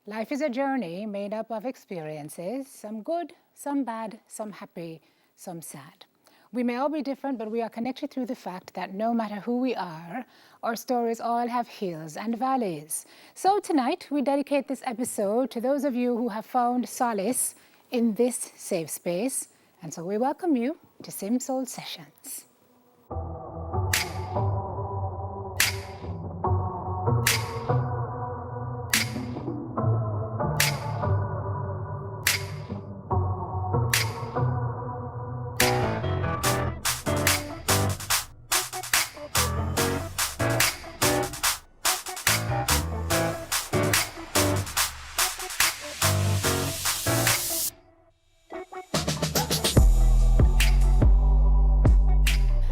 Life is a journey made up of experiences, some good, some bad, some happy, some sad. We may all be different, but we are connected through the fact that no matter who we are, our stories all have hills and valleys. So tonight, we dedicate this episode to those of you who have found solace in this safe space. And so we welcome you to SimSoul Sessions.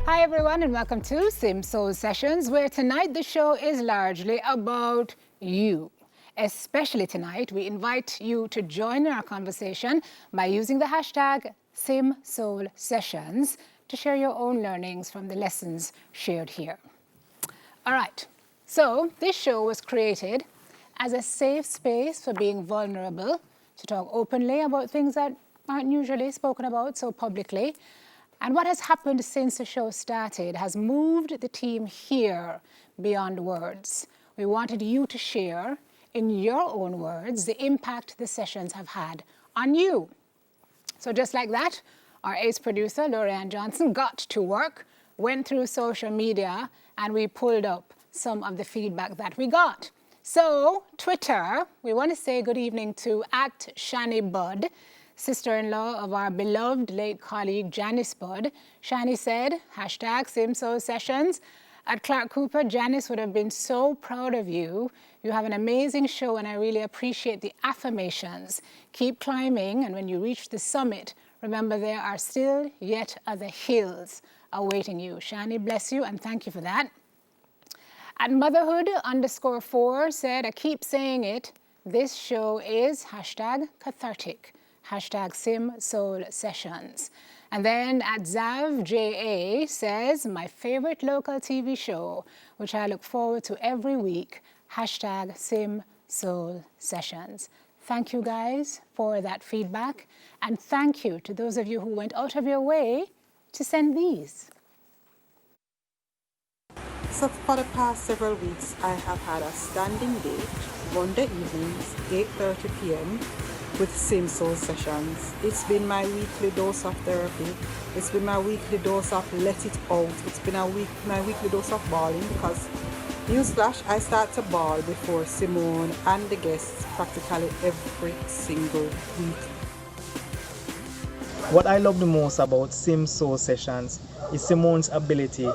Hi everyone and welcome to SimSoul Sessions, where tonight the show is largely about you. Especially tonight, we invite you to join in our conversation by using the hashtag SimSoul Sessions to share your own learnings from the lessons shared here. All right, so this show was created as a safe space for being vulnerable, to talk openly about things that aren't usually spoken about so publicly. And what has happened since the show started has moved the team here beyond words. We wanted you to share, in your own words, the impact the sessions have had on you. So just like that, our ace producer, Lorianne Johnson, got to work, went through social media, and we pulled up some of the feedback that we got. So, Twitter, we want to say good evening to @ShaniBud, sister-in-law of our beloved late colleague Janice Budd. Shani said, hashtag SimSoul Sessions. At Clark Cooper, Janice would have been so proud of you. You have an amazing show and I really appreciate the affirmations. Keep climbing, and when you reach the summit, remember there are still yet other hills awaiting you. Shani, bless you and thank you for that. At Motherhood_4 said, I keep saying it, this show is hashtag cathartic. Hashtag SimSoul Sessions. And then at ZavJA says, my favorite local TV show, which I look forward to every week, hashtag SimSoul Sessions. Thank you guys for that feedback. And thank you to those of you who went out of your way to send these. So for the past several weeks, I have had a standing date, Monday evenings, 8:30 p.m., with SimSoul Sessions. It's been my weekly dose of therapy. It's been my weekly dose of let it out. It's been my weekly dose of bawling, because, newsflash, I start to bawl before Simone and the guests practically every single week. What I love the most about SimSoul Sessions is Simone's ability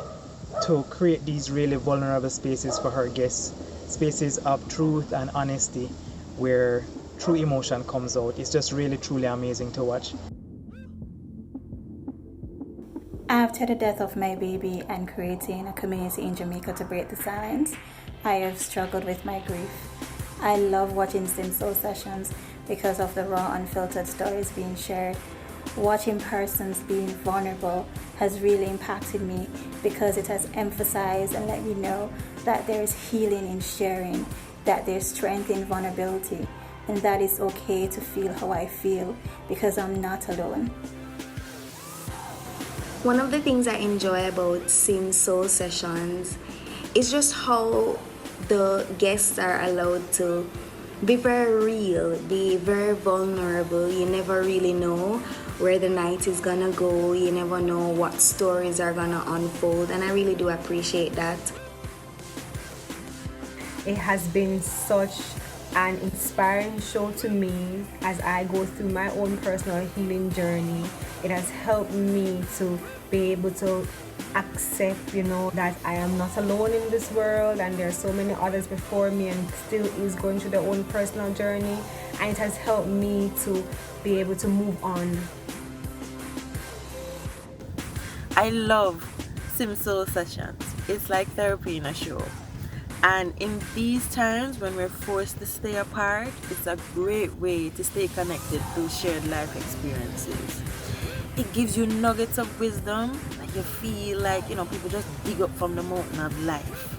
to create these really vulnerable spaces for her guests, spaces of truth and honesty where true emotion comes out. It's just really truly amazing to watch. After the death of my baby and creating a community in Jamaica to break the silence, I have struggled with my grief. I love watching SimSoul Sessions because of the raw, unfiltered stories being shared. Watching persons being vulnerable has really impacted me because it has emphasized and let me know that there is healing in sharing, that there's strength in vulnerability, and that it's okay to feel how I feel because I'm not alone. One of the things I enjoy about SimSoul Sessions is just how the guests are allowed to be very real, be very vulnerable. You never really know where the night is gonna go. You never know what stories are gonna unfold, and I really do appreciate that. It has been such an inspiring show to me as I go through my own personal healing journey. It has helped me to be able to accept, that I am not alone in this world and there are so many others before me and still is going through their own personal journey. And it has helped me to be able to move on. I love SimSoul Sessions. It's like therapy in a show. And in these times when we're forced to stay apart, it's a great way to stay connected through shared life experiences. It gives you nuggets of wisdom that you feel like, people just dig up from the mountain of life.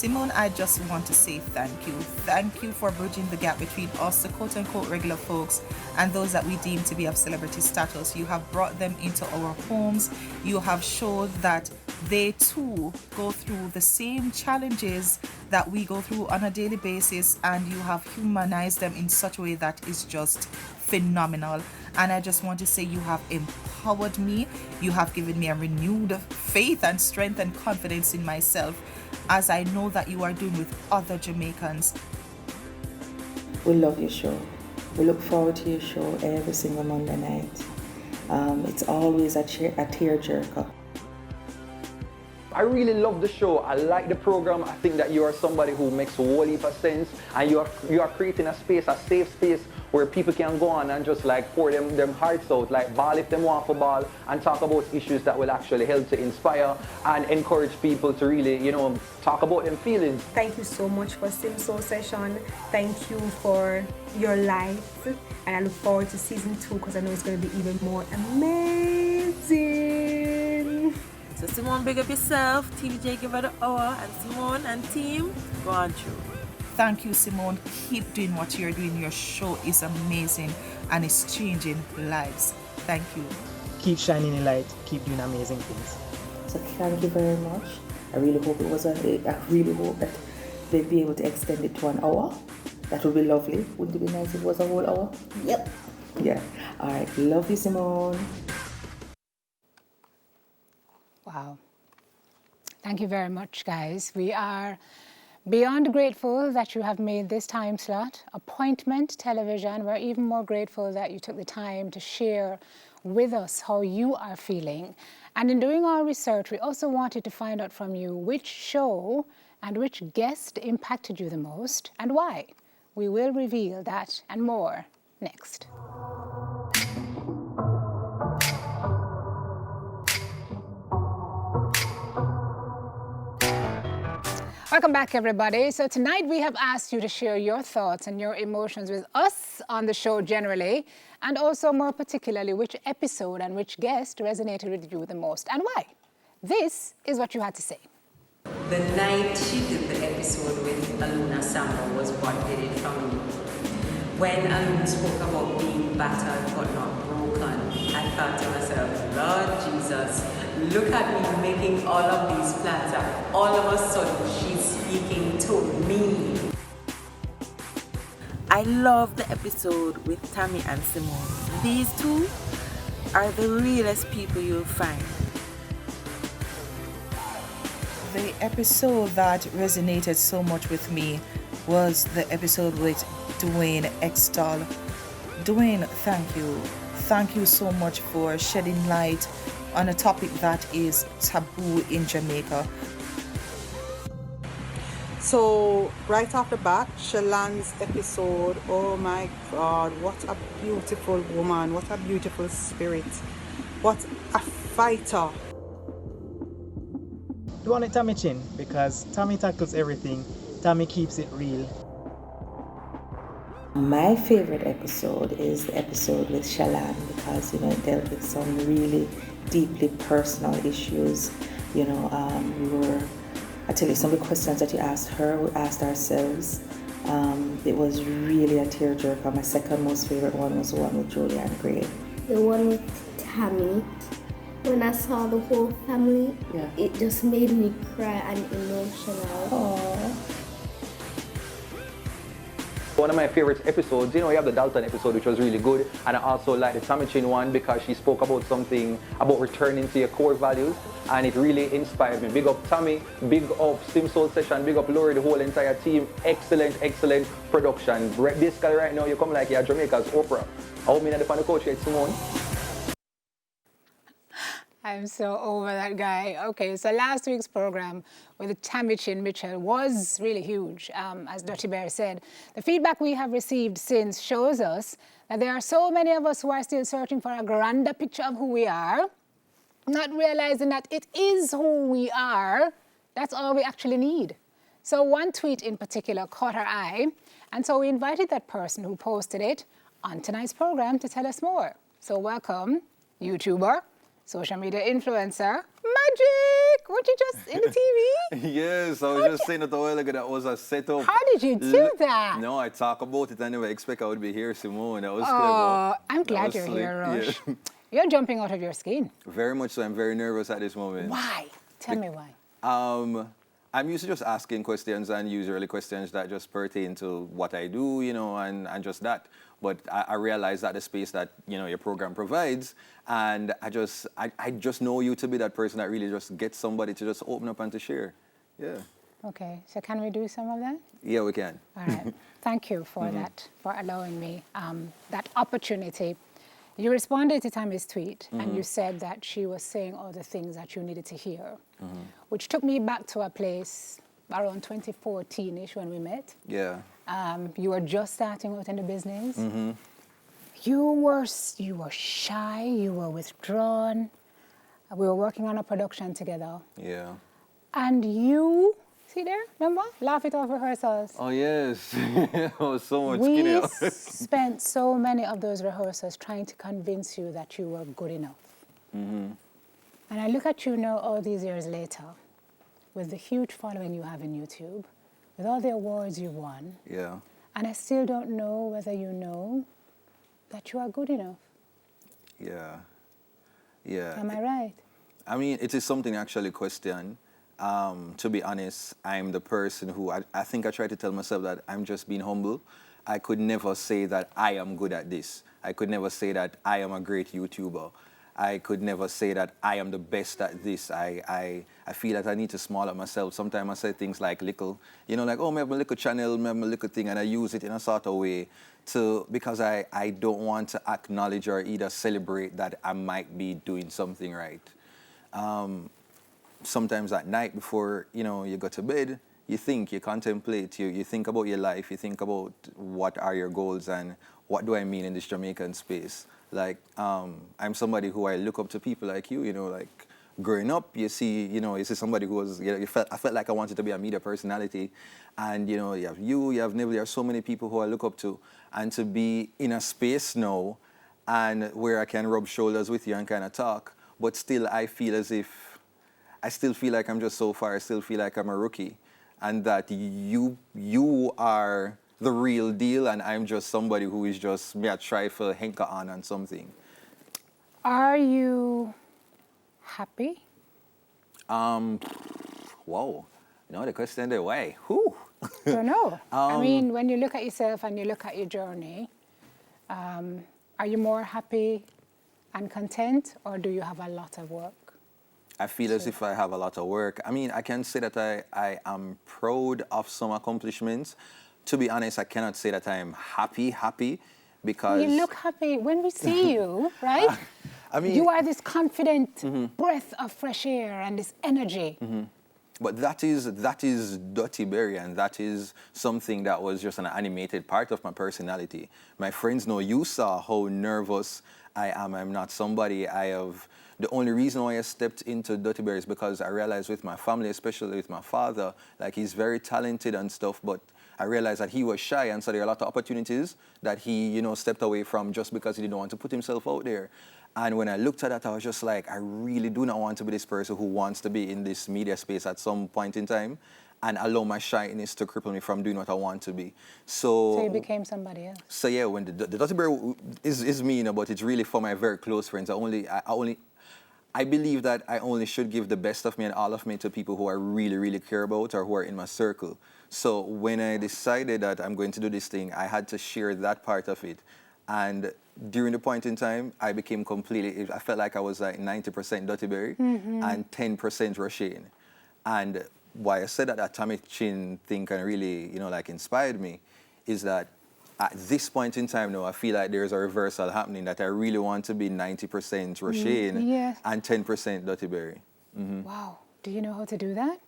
Simone, I just want to say thank you. Thank you for bridging the gap between us, the quote-unquote regular folks, and those that we deem to be of celebrity status. You have brought them into our homes. You have showed that they too go through the same challenges that we go through on a daily basis, and you have humanized them in such a way that is just phenomenal. And I just want to say you have empowered me. You have given me a renewed faith and strength and confidence in myself, as I know that you are doing with other Jamaicans. We love your show. We look forward to your show every single Monday night. It's always a tearjerker. I really love the show. I like the program. I think that you are somebody who makes a whole heap of sense, and you are creating a space, a safe space where people can go on and just like pour them hearts out, like ball if them want for ball, and talk about issues that will actually help to inspire and encourage people to really, talk about them feelings. Thank you so much for SimSoul session. Thank you for your life, and I look forward to season 2 because I know it's going to be even more amazing. So Simone, big up yourself. TVJ give her the hour, and Simone and team, go on through. Thank you, Simone. Keep doing what you're doing. Your show is amazing and it's changing lives. Thank you. Keep shining a light. Keep doing amazing things. So thank you very much. I really hope I really hope that they'd be able to extend it to an hour. That would be lovely. Wouldn't it be nice if it was a whole hour? Yep. Yeah. All right. Love you, Simone. Wow. Thank you very much, guys. We are beyond grateful that you have made this time slot, Appointment Television. We're even more grateful that you took the time to share with us how you are feeling. And in doing our research, we also wanted to find out from you which show and which guest impacted you the most and why. We will reveal that and more next. Welcome back, everybody. So tonight we have asked you to share your thoughts and your emotions with us on the show generally, and also more particularly which episode and which guest resonated with you the most and why. This is what you had to say. The night she did the episode with Aluna Samba was what did it for me. When Aluna spoke about being battered but not broken, I thought to myself, Lord Jesus, look at me making all of these plans and all of a sudden she's speaking to me. I love the episode with Tammy and Simone. These two are the realest people you'll find. The episode that resonated so much with me was the episode with Dwayne Extol. Dwayne, thank you. Thank you so much for shedding light on a topic that is taboo in Jamaica. So, right off the bat, Shallan's episode, oh my God, what a beautiful woman, what a beautiful spirit, what a fighter. You want it Tami Chin because Tami tackles everything. Tami keeps it real. My favorite episode is the episode with Shallan because, it dealt with some really deeply personal issues. I tell you, some of the questions that you asked her, we asked ourselves. It was really a tearjerker. My second most favorite one was the one with Julianne Gray. The one with Tammy. When I saw the whole family, it just made me cry and emotional. Aww. One of my favorite episodes, we have the Dalton episode, which was really good, and I also like the Tami Chin one because she spoke about something about returning to your core values, and it really inspired me. Big up Tammy, big up SimSoul session, big up Lori, the whole entire team. Excellent production. Basically right now, you come like you're Jamaica's Oprah. I hope me not on the coach yet, Simone. I'm so over that guy. Okay, so last week's program with Tami Chin Mitchell was really huge, as Dutty Berry said. The feedback we have received since shows us that there are so many of us who are still searching for a grander picture of who we are, not realizing that it is who we are. That's all we actually need. So one tweet in particular caught our eye, and so we invited that person who posted it on tonight's program to tell us more. So welcome, YouTuber social media influencer. Magic! What you just in the TV? Yes, I was just saying it a while ago. That was a setup. How did you do that? No, I talk about it. I never expect I would be here, Simone. That was Oh, clever. I'm That glad was you're slick. here, Rosh. Yeah. You're jumping out of your skin. Very much so. I'm very nervous at this moment. Why? Tell me why. I'm used to just asking questions, and usually questions that just pertain to what I do, and just that. But I realize that the space that, your program provides, and I just know you to be that person that really just gets somebody to just open up and to share. Yeah. Okay, so can we do some of that? Yeah, we can. All right. Thank you for that, for allowing me that opportunity. You responded to Tammy's tweet, and you said that she was saying all the things that you needed to hear, which took me back to a place around 2014-ish when we met. Yeah. You were just starting out in the business. You were shy. You were withdrawn. We were working on a production together, Yeah. and you. See there? Remember? Laugh it off rehearsals. Oh, yes. Oh, so much We skinnier. spent so many of those rehearsals trying to convince you that you were good enough. And I look at you now all these years later, with the huge following you have in YouTube, with all the awards you won, Yeah. and I still don't know whether you know that you are good enough. Yeah. Yeah. Am I right? I mean, it is something I actually question. To be honest, I'm the person who, I think I try to tell myself that I'm just being humble. I could never say that I am good at this. I could never say that I am a great YouTuber. I could never say that I am the best at this. I feel that I need to small up myself. Sometimes I say things like little, like, oh, I have a little channel, I have a little thing, and I use it in a sort of way because I don't want to acknowledge or either celebrate that I might be doing something right. Sometimes at night before, you go to bed, you think, you contemplate, you think about your life, you think about what are your goals and what do I mean in this Jamaican space. Like, I'm somebody who I look up to people like you, like growing up, you see somebody who was, I felt like I wanted to be a media personality. And, you have Neville, there are so many people who I look up to. And to be in a space now and where I can rub shoulders with you and kind of talk, but still I still feel like I'm just so far, I still feel like I'm a rookie. And that you are the real deal and I'm just somebody who is just me a try for henka on something. Are you happy? Whoa. The question there, why? Whew. Don't know. I mean, when you look at yourself and you look at your journey, are you more happy and content, or do you have a lot of work? I feel as if I have a lot of work. I mean, I can say that I am proud of some accomplishments. To be honest, I cannot say that I am happy because... You look happy when we see you, right? I mean... You are this confident breath of fresh air and this energy. But that is Dutty Berry, and that is something that was just an animated part of my personality. My friends know, you saw how nervous I am. I'm not somebody the only reason why I stepped into Dutty Berry is because I realized with my family, especially with my father, like he's very talented and stuff, but I realized that he was shy, and so there are a lot of opportunities that he, stepped away from just because he didn't want to put himself out there. And when I looked at that, I was just like, I really do not want to be this person who wants to be in this media space at some point in time and allow my shyness to cripple me from doing what I want to be. So you became somebody else. So yeah, when the Dutty Berry is me, but it's really for my very close friends. I believe that I only should give the best of me and all of me to people who I really, really care about or who are in my circle. So when I decided that I'm going to do this thing, I had to share that part of it. And during the point in time, I became I felt like I was like 90% Dutty Berry and 10% Rushaine. And why I said that Tami Chin thing kind of really, inspired me is that at this point in time now, I feel like there's a reversal happening, that I really want to be 90% Rushaine and 10% Dutty Berry. Wow. Do you know how to do that?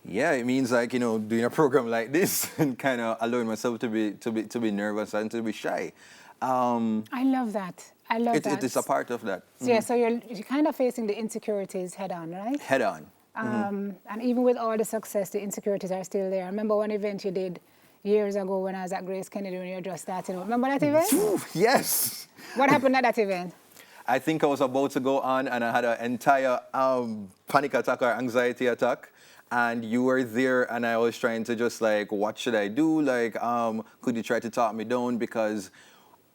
Yeah, it means like, doing a program like this and kind of allowing myself to be nervous and to be shy. I love that. It is a part of that. Yeah, so you're kind of facing the insecurities head on, right? Head on. And even with all the success, the insecurities are still there. I remember one event you did years ago when I was at Grace Kennedy when you were just starting out. Remember that event? Yes. What happened at that event? I think I was about to go on, and I had an entire panic attack or anxiety attack. And you were there, and I was trying to just like, what should I do? Like, could you try to talk me down? Because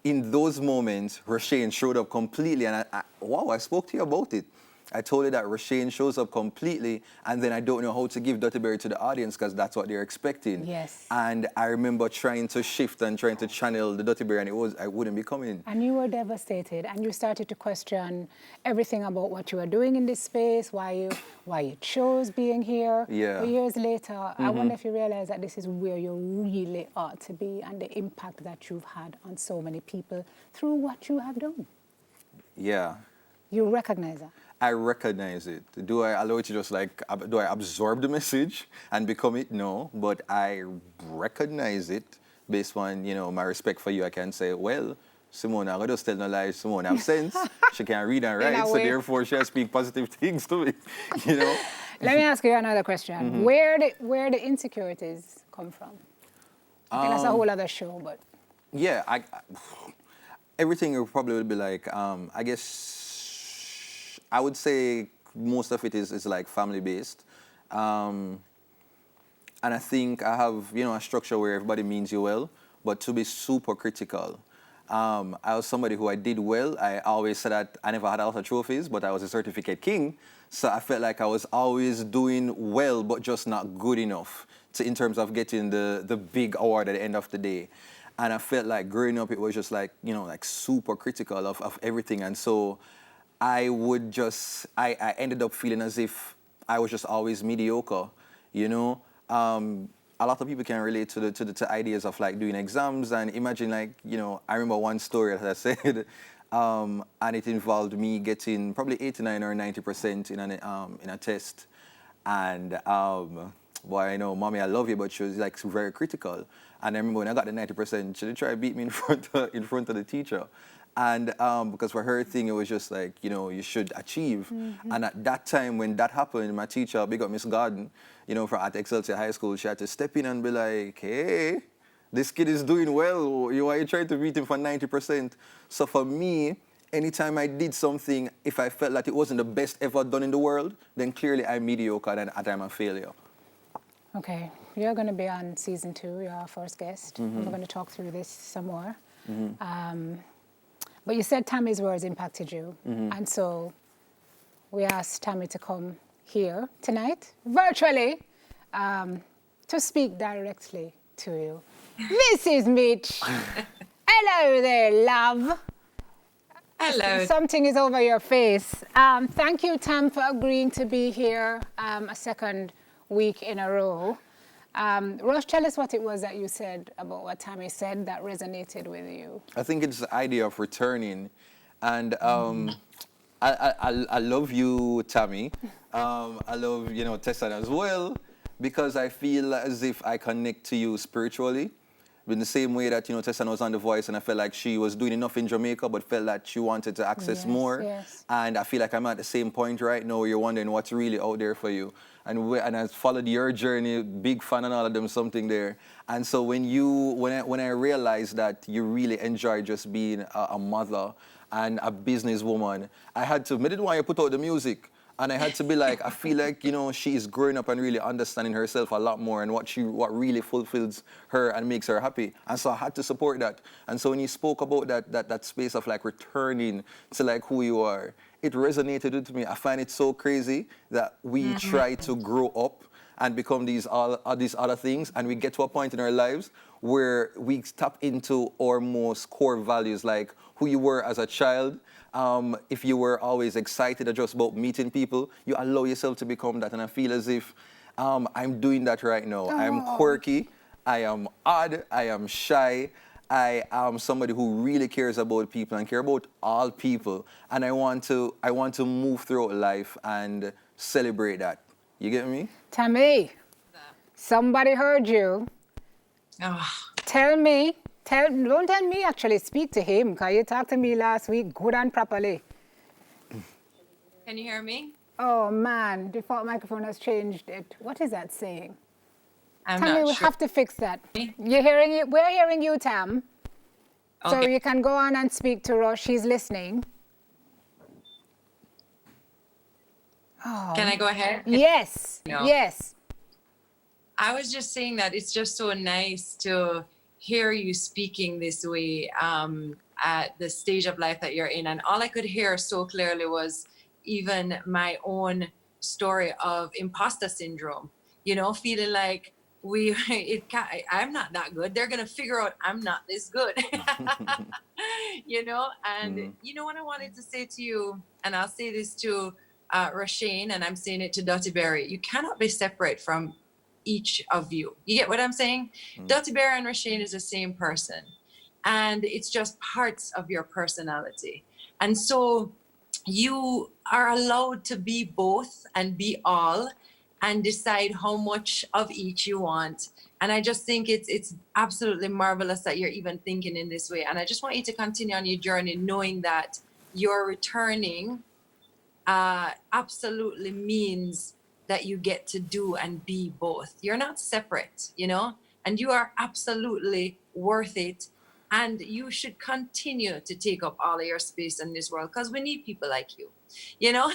in those moments, Rushaine showed up completely, and I spoke to you about it. I told you that Rushaine shows up completely, and then I don't know how to give Dutty Berry to the audience because that's what they're expecting. Yes. And I remember trying to shift and trying to channel the Dutty Berry, and I wouldn't be coming. And you were devastated, and you started to question everything about what you were doing in this space, why you chose being here. Yeah. But years later, I wonder if you realize that this is where you really ought to be, and the impact that you've had on so many people through what you have done. Yeah. You recognize that? I recognize it. Do I allow it to just like, do I absorb the message and become it? No, but I recognize it based on, my respect for you. I can say, well, Simone, I'm going to just tell no lies. Simone have sense. She can read and write, so therefore she'll speak positive things to me, Let me ask you another question. Where the insecurities come from? I think that's a whole other show, but... Yeah, everything probably would be like, I guess, I would say most of it is like family-based. And I think I have, a structure where everybody means you well, but to be super critical. I was somebody who I did well. I always said that I never had a lot of trophies, but I was a certificate king. So I felt like I was always doing well, but just not good enough in terms of getting the big award at the end of the day. And I felt like growing up, it was just like, like super critical of everything. And so I ended up feeling as if I was just always mediocre, A lot of people can relate to the ideas of like doing exams, and imagine like, I remember one story that I said, and it involved me getting probably 89 or 90% in a test. And boy, I know, mommy, I love you, but she was like very critical. And I remember when I got the 90%, she did try to beat me in front of the teacher. And because for her thing, it was just like, you should achieve. And at that time, when that happened, my teacher, big up Miss Garden, from at Excelsior High School, she had to step in and be like, hey, this kid is doing well. Why are you trying to beat him for 90%? So for me, anytime I did something, if I felt like it wasn't the best ever done in the world, then clearly I'm mediocre and I'm a failure. Okay, you're going to be on season 2. You're our first guest. We're going to talk through this some more. But you said Tammy's words impacted you. And so we asked Tammy to come here tonight, virtually, to speak directly to you. Mrs. Mitch. Hello there, love. Hello. Something is over your face. Thank you, Tam, for agreeing to be here a second week in a row. Rosh, tell us what it was that you said about what Tammy said that resonated with you. I think it's the idea of returning. And I love you, Tammy. I love, Tessa as well, because I feel as if I connect to you spiritually. In the same way that, Tessa was on The Voice, and I felt like she was doing enough in Jamaica, but felt like she wanted to access more. Yes. And I feel like I'm at the same point right now where you're wondering what's really out there for you. And I followed your journey, big fan and all of them, something there. And so when I realized that you really enjoy just being a mother and a businesswoman, I didn't want you to put out the music. And I had to be like, I feel like, she is growing up and really understanding herself a lot more and what really fulfills her and makes her happy. And so I had to support that. And so when you spoke about that space of like returning to like who you are, it resonated with me. I find it so crazy that we try to grow up and become these other things, and we get to a point in our lives where we tap into our most core values, like who you were as a child. If you were always excited just about meeting people, you allow yourself to become that. And I feel as if I'm doing that right now. I'm quirky, I am odd, I am shy, I am somebody who really cares about people and care about all people. And I want to move through life and celebrate that. You get me? Tammy, somebody heard you. Oh. Don't tell me, actually, speak to him, because you talked to me last week good and properly. Can you hear me? Oh, man, the default microphone has changed it. What is that saying? I'm Tammy, not we sure. have to fix that. You're hearing it? We're hearing you, Tam. So Okay. you can go on and speak to Rosh. He's listening. Can I go ahead? Yes, No. yes. I was just saying that it's just so nice to hear you speaking this way at the stage of life that you're in. And all I could hear so clearly was even my own story of imposter syndrome, you know, feeling like I'm not that good. They're going to figure out I'm not this good, you know? And you know what I wanted to say to you, and I'll say this to Rushaine, and I'm saying it to Dutty Berry, you cannot be separate from each of you. You get what I'm saying? Dutty Berry and Rushaine is the same person. And it's just parts of your personality. And so you are allowed to be both and be all and decide how much of each you want. And I just think it's absolutely marvelous that you're even thinking in this way. And I just want you to continue on your journey knowing that you're returning absolutely means that you get to do and be both. You're not separate, you know, and you are absolutely worth it. And you should continue to take up all of your space in this world because we need people like you, you know.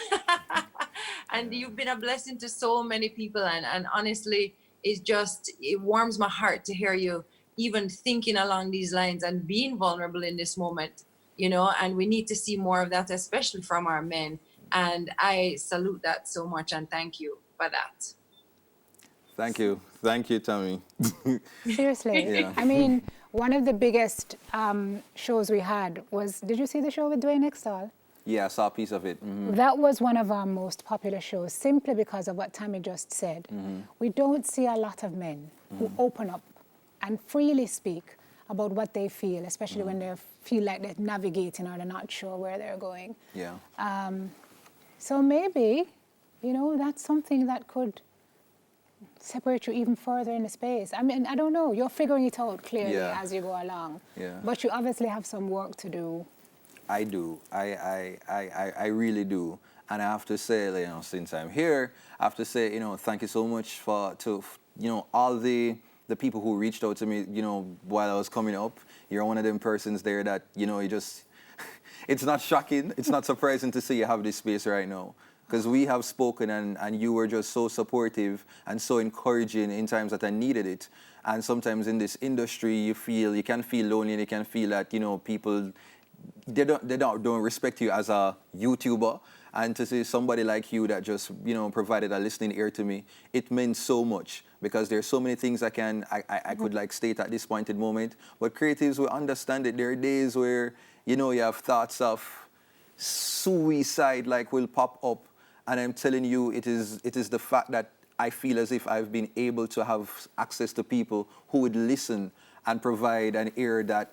And you've been a blessing to so many people. And honestly, it warms my heart to hear you even thinking along these lines and being vulnerable in this moment, you know. And we need to see more of that, especially from our men. And I salute that so much and thank you for that. Thank you, Tami. Seriously. Yeah. I mean, one of the biggest shows we had was, did you see the show with Dwayne Extall? Yeah, I saw a piece of it. That was one of our most popular shows simply because of what Tammy just said. We don't see a lot of men who open up and freely speak about what they feel, especially when they feel like they're navigating or they're not sure where they're going. Yeah. So maybe, you know, that's something that could separate you even further in the space. I mean, I don't know. You're figuring it out clearly as you go along. Yeah. But you obviously have some work to do. I do. I really do. And I have to say, you know, since I'm here, I have to say, you know, thank you so much to all the people who reached out to me, you know, while I was coming up. You're one of them persons there that, you know, you just, it's not shocking, it's not surprising to see you have this space right now. Because we have spoken and you were just so supportive and so encouraging in times that I needed it. And sometimes in this industry, you can feel lonely and you can feel that, you know, people, they don't respect you as a YouTuber. And to see somebody like you that just, you know, provided a listening ear to me, it meant so much because there's so many things I could like state at this pointed moment. But creatives will understand it. There are days where, you know, you have thoughts of suicide like will pop up. And I'm telling you, it is the fact that I feel as if I've been able to have access to people who would listen and provide an ear that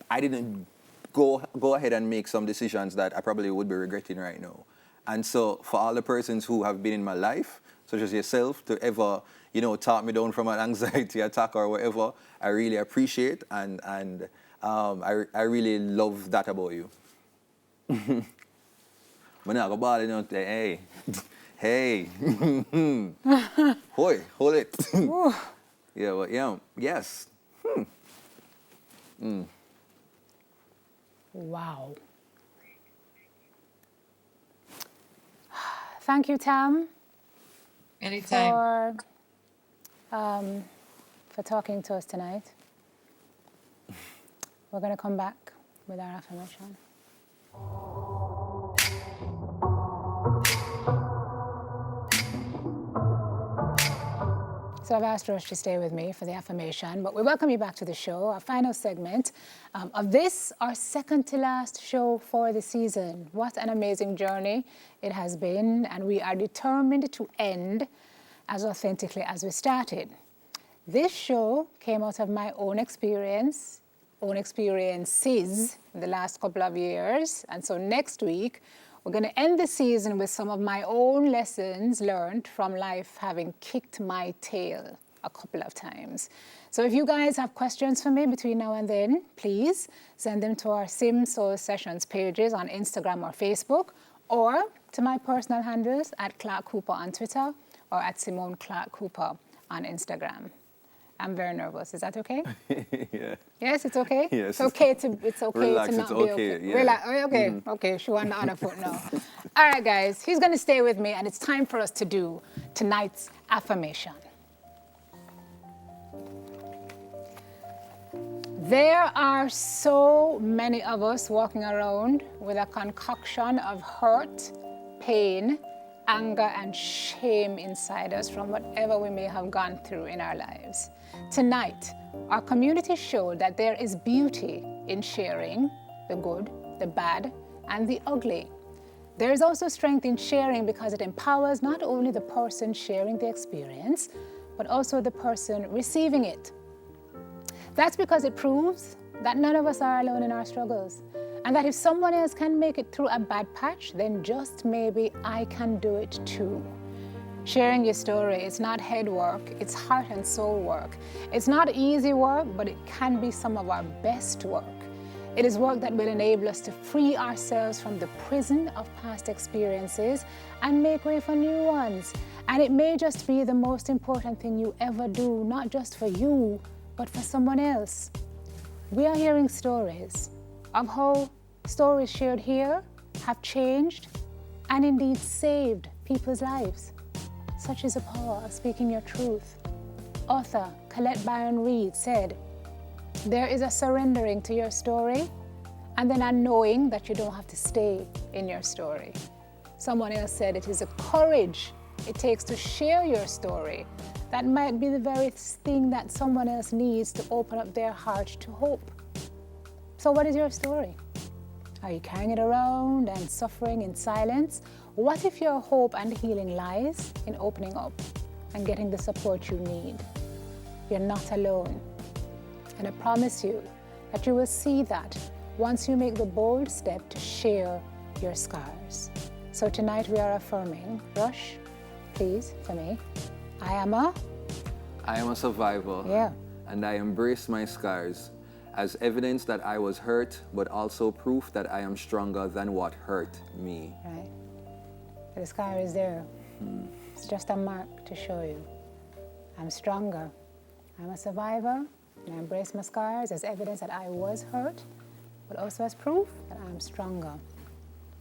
I didn't go ahead and make some decisions that I probably would be regretting right now. And so for all the persons who have been in my life, such as yourself, to ever, you know, talk me down from an anxiety attack or whatever, I really appreciate and I really love that about you. Hey, hey, Hoy, hold it. Yeah, well, yeah, yes. Wow. Thank you, Tam. Anytime. For talking to us tonight. We're going to come back with our affirmation. So I've asked Rosh to stay with me for the affirmation, but we welcome you back to the show, our final segment of this, our second to last show for the season. What an amazing journey it has been, and we are determined to end as authentically as we started. This show came out of my own experiences in the last couple of years, and so next week, we're going to end the season with some of my own lessons learned from life having kicked my tail a couple of times. So if you guys have questions for me between now and then, please send them to our SimSoul Sessions pages on Instagram or Facebook, or to my personal handles at Clark Cooper on Twitter or at Simone Clark Cooper on Instagram. I'm very nervous. Is that okay? Yeah. Yes, it's okay? Yes. It's okay to Relax, not it's be okay. okay. Yeah. Relax. Okay, okay. She on the other foot now. All right, guys, he's going to stay with me, and it's time for us to do tonight's affirmation. There are so many of us walking around with a concoction of hurt, pain, anger, and shame inside us from whatever we may have gone through in our lives. Tonight, our community showed that there is beauty in sharing the good, the bad, and the ugly. There is also strength in sharing because it empowers not only the person sharing the experience, but also the person receiving it. That's because it proves that none of us are alone in our struggles, and that if someone else can make it through a bad patch, then just maybe I can do it too. Sharing your story is not head work, it's heart and soul work. It's not easy work, but it can be some of our best work. It is work that will enable us to free ourselves from the prison of past experiences and make way for new ones. And it may just be the most important thing you ever do, not just for you, but for someone else. We are hearing stories of how stories shared here have changed and indeed saved people's lives. Such is the power of speaking your truth. Author Colette Byron Reed said, "There is a surrendering to your story and then a knowing that you don't have to stay in your story." Someone else said it is a courage it takes to share your story that might be the very thing that someone else needs to open up their heart to hope. So what is your story? Are you carrying it around and suffering in silence? What if your hope and healing lies in opening up and getting the support you need? You're not alone. And I promise you that you will see that once you make the bold step to share your scars. So tonight we are affirming. Rush, please, for me. I am a survivor. Yeah. And I embrace my scars as evidence that I was hurt, but also proof that I am stronger than what hurt me. Right. The scar is there. It's just a mark to show you. I'm stronger. I'm a survivor, and I embrace my scars as evidence that I was hurt, but also as proof that I'm stronger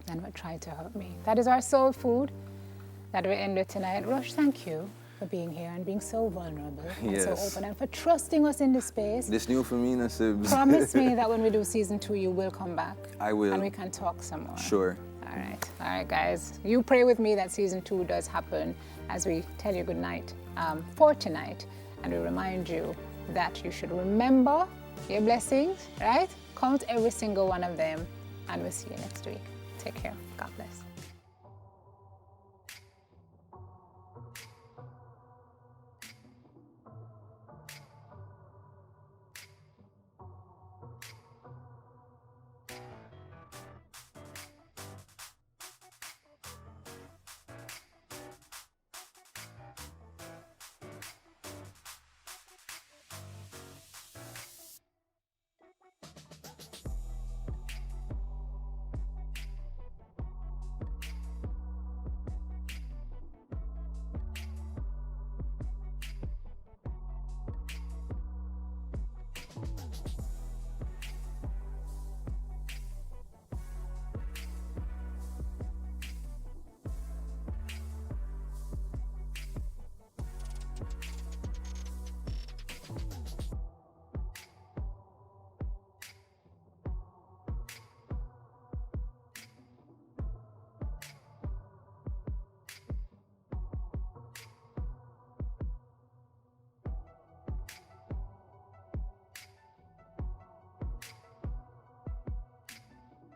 than what tried to hurt me. That is our soul food that we end with tonight. Rush, thank you for being here and being so vulnerable and so open, and for trusting us in this space. This new for me, Nasib. Promise me that when we do season 2, you will come back. I will. And we can talk some more. Sure. All right, guys. You pray with me that season 2 does happen as we tell you good night for tonight. And we remind you that you should remember your blessings, right? Count every single one of them. And we'll see you next week. Take care. God bless.